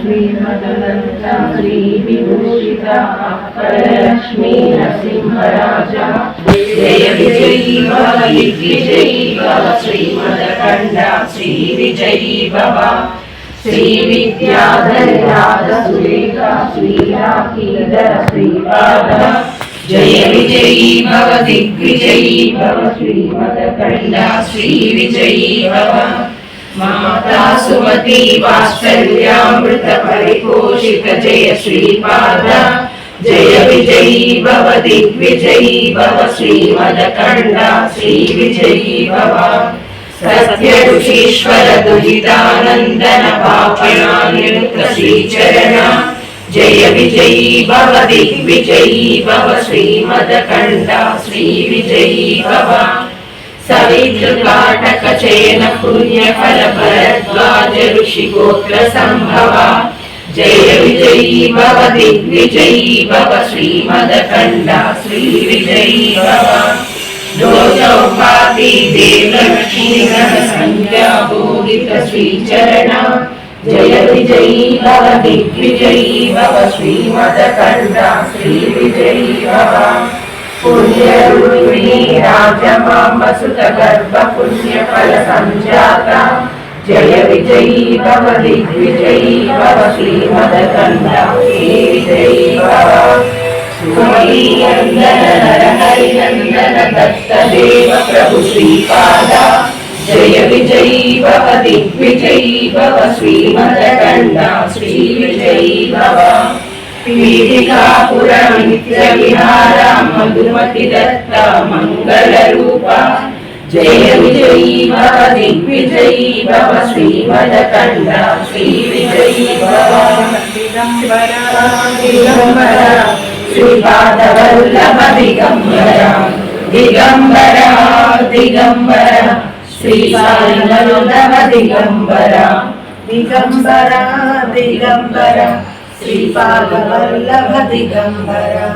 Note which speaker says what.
Speaker 1: श्रीमदनन्ता श्रीविभूषिता परलक्ष्मी नरसिंहराजा जय विजयी भव दिग्विजयी भव श्रीमदकण्ठा श्रीविजयी भव श्रीविद्याधर सुरेखा श्रीराकीधर श्रीपाद जय विजयी भव दिग्विजयी भव श्रीमदकण्ठा श्रीविजयी भव माता सुमति वात्सल्यामृत परिपोषित जय श्रीपाद जय विजयी भव दिग्विजयी भव श्रीमदकण्ठा श्रीविजयी भव सत्य ऋषीश्वर दुहितानन्दन पापनानिरुक्त श्रीचरण जय विजयी भव दिग्विजयी भव श्रीमदकण्ठा श्रीविजयी भव सवितृकाटक चयन पुण्य फल भरद्वाज ऋषि गोत्र संभव जय विजयी भव दिग्विजयी भव श्रीमदकण्ठा श्रीविजयी भव दोजौपाति देवलक्ष्मी संज्ञा बोधित श्रीचरण जय विजयी भव दिग्विजयी भव श्रीमदकण्ठा श्रीविजयी भव पुण्यरूपिणी राजमाम्बसुत गर्भ पुण्य फल संजाता जय विजयी भव दिग्विजयी भव श्रीमदकण्ठा श्रीविजयी भव सुमतीनन्दन नरहरिनन्दन दत्तदेव प्रभु श्रीपादा जय विजयी भव दिग्विजयी भव श्रीमदकण्ठा श्रीविजयी भव पीठिकापुर नित्य विहारा मधुमति दत्ता मंगल रूपा जय विजयी भव दिग्विजयी भव श्रीमदकण्ठा श्रीविजयी भव दिगंबरा श्रीपादवल्लभ दिगंबरा दिगंबरा दिगंबरा श्रीपादवल्लभ दिगंबरा दिगंबरा दिगंबरा श्रीपादवल्लभ दिगंबरा।